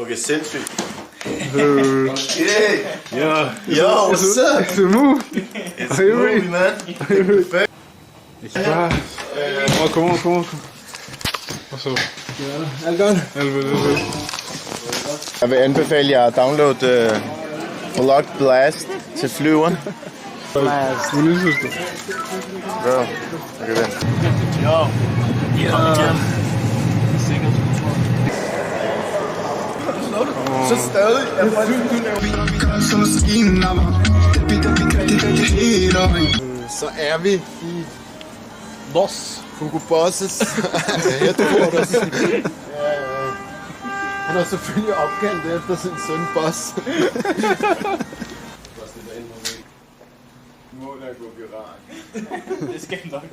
Okay, sindssygt. Okay. Yeah. Yo, what's up? It's a move. It's Are you movie, ready? man. Perfect. Kom on. Og så. Ja, alt godt. Jeg vil anbefale jer at downloade Blood Blast til flyveren. Hvordan synes du? Bro, okay den. Jo. Ja. Sikkert. Så stadig. Så er vi i Hugo Bosses headquarters. Han har selvfølgelig opkaldt efter sin søn Boss. Målet er at gå viral. Det skal nok.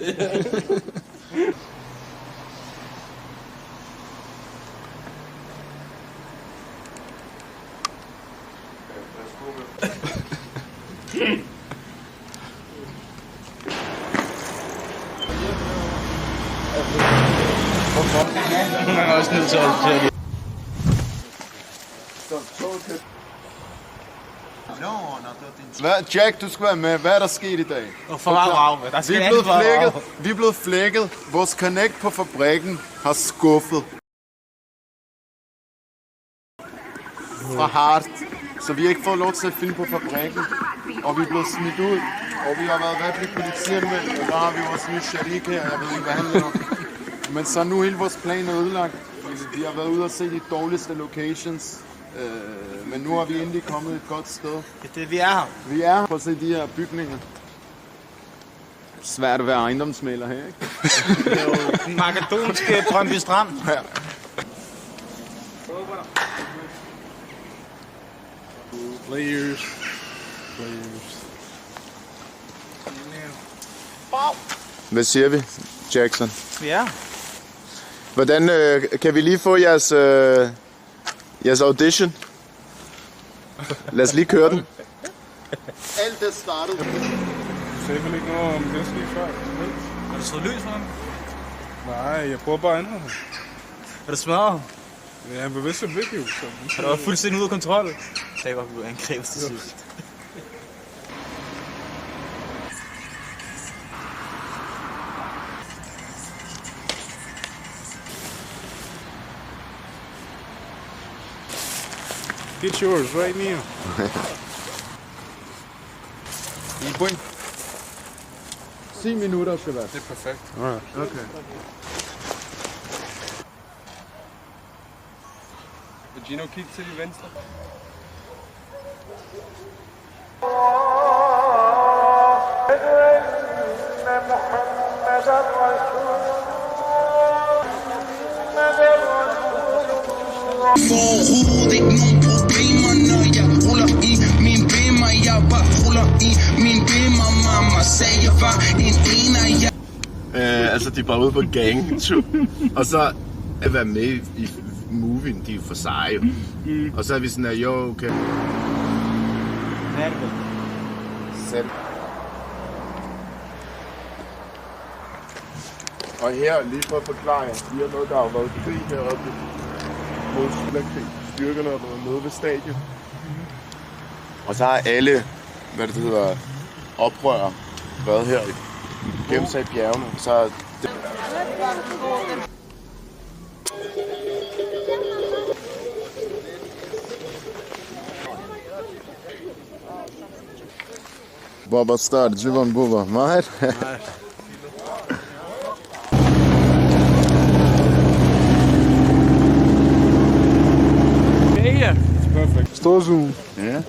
Man er også nødt til at det. Hvad, Jack, du skal være med. Hvad er der sket i dag? For meget brav. Der skal alt for Vi er blevet flækket. Vores connect på fabrikken har skuffet. Fra Hart. Så vi har ikke fået lov til at filme på fabrikken. Og vi er blevet smidt ud. Og vi har været rigtig politianmeldt. Og der har vi vores nye Sharik her. Jeg ved ikke, hvad han hedder. Men så nu hele vores plan er ødelagt. Vi har været ude og se de dårligste locations. Men nu er vi endelig kommet et godt sted. Det er det, vi er her. Vi er her for at se de her bygninger. Svært at være ejendomsmægler her, ikke? Det er jo den makedonske Brøndby Strand. Ja. Players. Hvad siger vi, Jackson? Ja. Hvordan kan vi lige få jeres audition? Lad os lige køre den. Alt det startede. Du sagde vel ikke noget om det skal før? Har du slået løs for ham? Nej, jeg prøver bare at ændre det. Er du smadret? Ja, han bevidst et video, så... Han var fuldstændig ude af kontrol. Det er godt, at du angrebes til sidst. Get yours right now. I point. 10 minutter skal være. Det er perfekt. Okay. Vil Gino kigge til de venstre? Overhovedet ikke nogen problemer, når jeg ruller i min bimmer. Jeg bare ruller i min bimmer. Mamma sagde, jeg var en ener. Altså, de er bare ude på gang-tur. Og så at være med i movien, de er for seje. Og så er vi sådan her, jo, okay. Hvad er det vel? Selv. Og her, lige for at forklare jer, vi har noget, der har været krig heroppe mod Sydlandkrig. Styrkerne har været nede ved stadion. Og så har alle, hvad det hedder, oprørere været her gemt sig i bjergene. Så det... Baba star, Civan Buba, Mahir. Ja. Perfekt. Stor zoom. Ja. Han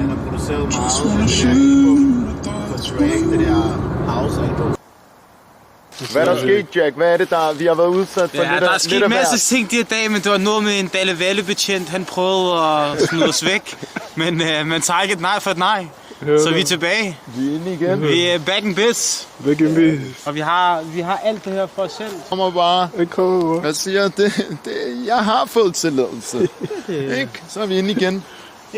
har produceret meget for Drake, det der house-album. Hvad er der sket, Jack? Hvad er det, der vi har været udsat for? Ja, der er sket en masse ting de her dage, men det var noget med en Dalle Valle-betjent. Han prøvede at smide os væk, men man tager ikke et nej for et nej. Så vi er tilbage. Vi er inde igen. Vi er back in biz. Back in biz. Og vi har alt det her for os selv. Kommer bare. Kommer bare. Jeg siger, jeg har fået tilladelse. Ikke? Så er vi inde igen.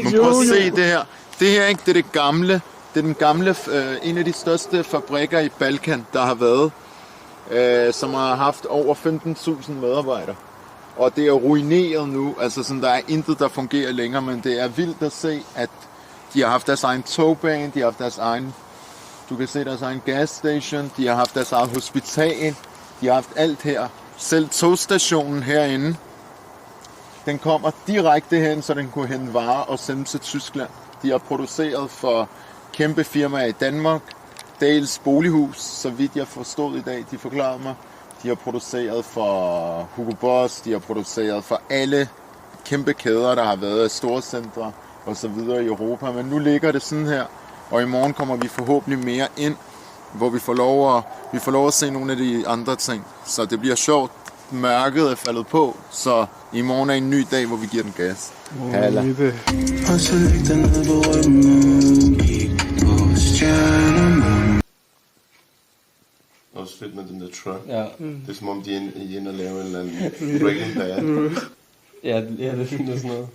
Man prøver at se det her. Det her, ikke, det er det gamle. Det er den gamle, en af de største fabrikker i Balkan, der har været, som har haft over 15.000 medarbejdere. Og det er ruineret nu, altså sådan, der er intet, der fungerer længere, men det er vildt at se, at de har haft deres egen togbane, de har haft deres egen, du kan se deres egen gasstation, de har haft deres eget hospital, de har haft alt her. Selv togstationen herinde, den kommer direkte hen, så den kunne hente varer og sende til Tyskland. De har produceret for kæmpe firmaer i Danmark, Dahls Bolighus, så vidt jeg forstod i dag, de forklarede mig. De har produceret for Hugo Boss, de har produceret for alle kæmpe kæder, der har været i storcentre og så videre i Europa. Men nu ligger det sådan her, og i morgen kommer vi forhåbentlig mere ind, hvor vi får lov at se nogle af de andre ting. Så det bliver sjovt. Mørket er faldet på, så i morgen er en ny dag, hvor vi giver den gas. Halla. Og så læg dig ned på ryggen, kig på stjernerne. Også fedt med den der truck. Ja. Det er som om, de er inde og lave en eller anden Breaking Bad. Ja, det er fint og sådan noget.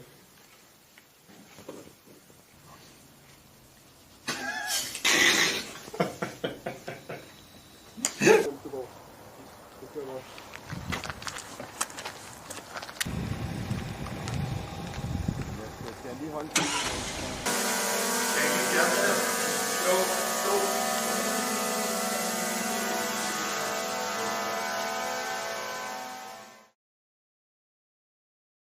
Jeg skal lige holde